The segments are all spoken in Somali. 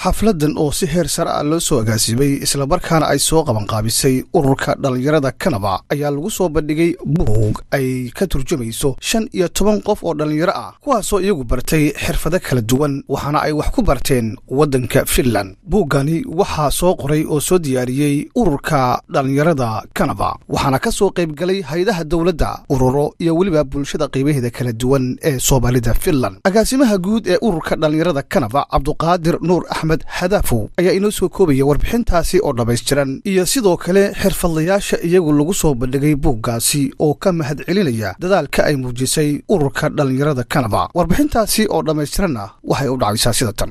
xafladan oo si heer sare ah loo soo agaasimay isla markaana ay soo qaban qaabisay ururka dhalinyarada Canada ayaa lagu soo bandhigay buug ay ka turjumayso 15 qof oo dhalinyaro ah kuwaas oo iyagu bartay xirfado kala duwan waxaana ay wax ku barteen wadanka Finland. Buugani waxa soo qoray oo soo diyaariyay ururka dhalinyarada Canada waxaana ka soo qayb galay hay'adaha dawladda, ururo iyo waliba bulshada qaybaheeda kala duwan ee Soomaalida Finland. Agaasimaha guud ee ururka dhalinyarada Canada Cabduqaadir Nuur Ahmed Hadafu ayaa inoo soo koobaya warbixintaasi oo dhameystiran iyo sidoo kale xirfadlayaasha iyagu lagu soo bandhigay buuggaasi oo ka mahad celinaya dadaalka ay muujisay ururka dhalinyarada Canada. Warbixintaasi oo dhameystiran waxay u dhacaysaa sida tan.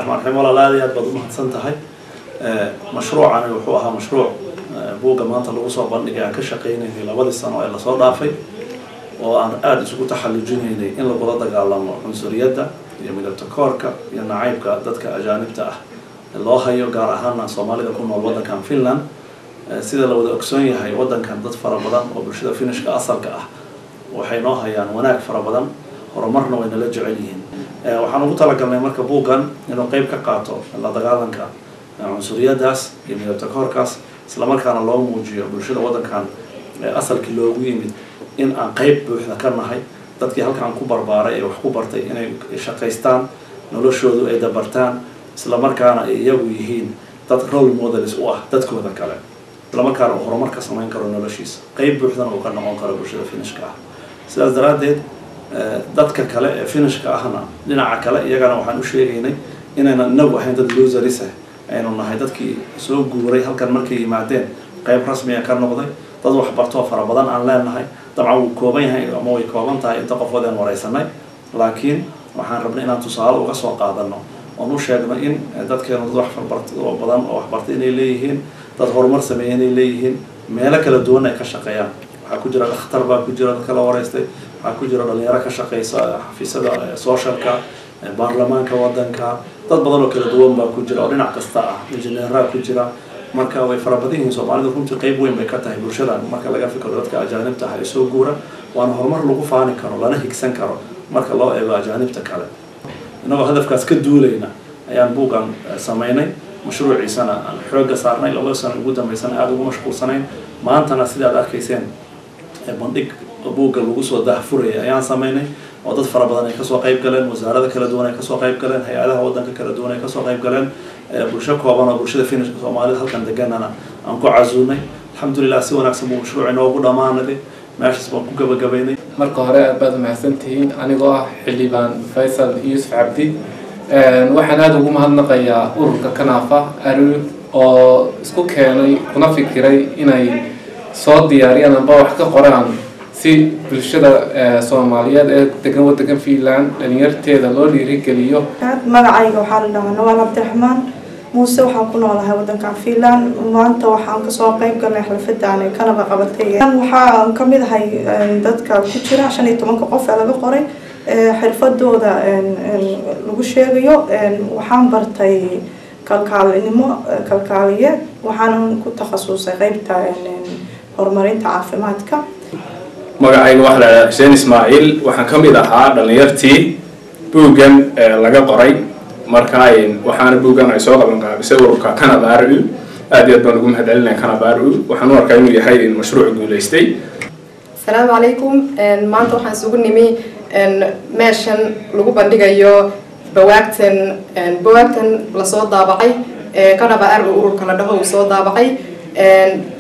marxamo laalaad baad u mahadsantahay. mashruucan wuxuu ahaa mashruuc buugga maanta lagu soo bandhigay ka shaqeynayay 2 sano ee la soo dhaafay oo aan aad isugu taxallujinaynay in lagu dagaalamo cunsuriyadda iyo midabta koorka iyo nacaybka dadka ajaanibta ah loo hayo gaar ahaan Soomaalida ku nool wadankan Finland. sida la wada ogsoon yahay wadankan dad fara badan oo bulshada Finishka asalka ah waxay noo hayaan wanaag fara badan horumarna way nala jecel yihiin. waxaan ugu talagalnay marka buuggan inuu qayb ka qaato la dagaalanka cunsuriyadaas iyo midabta koorkaas isla markaana loo muujiyo bulshada wadankan asalkii loogu yimid in aan qayb buuxda ka nahay dadkii halkan ku barbaaray ee wax ku bartay inay shaqaystaan noloshoodu ay dabartaan isla markaana ay iyagu yihiin dad role models u ah dadkooda kale isla markaana horumar ka samayn karo noloshiisa qayb buuxdana uu ka noqon karo bulshada Finishka ah. sidaas daraadeed dadka kale ee Finishka ahna dhinaca kale iyagana waxaan u sheegaynay inayna inagu ahayn dad losers aynu nahay dadkii soo guuray halkan markay yimaadeen qayb rasmi ah ka noqday dad wax barto fara badan aan leenahay dabcan uu kooban yahay ama way kooban tahay inta qofood aan wareysanay laakiin waxaan rabnay inaan tusaale uga soo qaadano oo nu sheegno in dadkeenu dad wax badan oo wax bartay inay leeyihiin dad horumar sameeyay inay leeyihiin meelo kala duwan ay ka shaqeeyaan. waxaa ku jira dhakhtar baa ku jira kala wareystay waxaa ku jira dhalinyaro ka shaqeysa xafiisyada socialka baarlamaanka wadanka dad badan oo kala duwan baa ku jira oo dhinac kasta ah injineeraa ku jira marka way fara badan yihiin. Soomaalida runtii qayb weyn bay ka tahay bulshada marka laga fikiro dadka ajaanibta ah ee soo guura waana horumar lagu faani karo lana higsan karo marka loo eego ajaanibta kale. inagoo hadafkaas ka duulayna ayaan buuggan sameynay mashruuciisana aan xooga saarnay 2 sano ugu dambeysana aad ugu mashquulsanayn maantana sida aad arkayseen bandhig buugga lagu soo daahfuray ayaan sameynay oo dad fara badan ay ka soo qayb galeen wasaaradda kala duwan ay ka soo qayb galeen hay'adaha wadanka kala duwan ay ka soo qayb galeen bulsho kooban oo bulshada Finishka Soomaalida halkan deganana aan ku casuunay. alxamdulillah si wanaagsan buu mashruucina ugu dhamaanay meeshaas baan ku gabagabaynay. marka hore aad baad mahadsantihiin anigoo ah xildhibaan Faysal Yuusuf Cabdi waxaan aad ugu mahadnaqayaa ururka Kanafa oo isku keenay kuna fikiray inay soo diyaariyaan amba wax ka qoraan si bulshada Soomaaliyeed ee degan wadanka Finland dhalinyarteeda loo dhiirigeliyo. magacayga waxaa la dhahaa Nawal Abdiraxmaan Muuse waxaan ku noolahay wadanka Finland maanta waxaan ka soo qayb galnay xafladaan ee Canada qabatay waxaan ka mid ahay dadka ku jira 15 qof ee laga qoray xirfadooda lagu sheegayo waxaan bartay kalkaaliye waxaan ku takhasusay qaybta horumarinta caafimaadka. magacayga waxa la yiraahdaa Hussein Ismaaciil waxaan ka mid ahaa dhalinyartii buuggan laga qoray marka waxaan buuggan ay soo qaban qaabisay ururka Canada aad iyo aad baan ugu mahadcelinayaa Canada waxaan u arkaa inuu yahay mashruuc guuleystay. السلام عليكم maanta waxaan isugu nimi meeshan lagu bandhigayo buugtan la soo daabacay Canada ururka la dhaho soo daabacay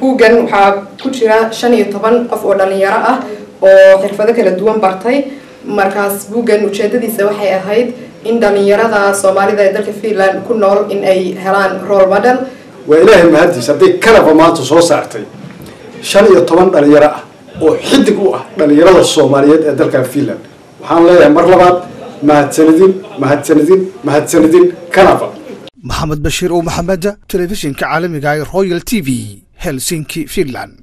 buuggan waxaa ku jira 15 qof oo dhalinyaro ah oo xirfado kala duwan bartay. markaas buuggan ujeedadiisa waxay ahayd in dhalinyarada Soomaalida ee dalka Finland ku nool in ay helaan role model. waa ilaahay mahadiis haday Canada maanta soo saartay 15 dhalinyaro ah oo xidig u ah dhalinyarada Soomaaliyeed ee dalka Finland waxaan leeyahay mar labaad mahadsanidin Canada. Maxamed Bashiir oo Maxamed telefishinka caalamiga ee Royal TV Helsinki Finland.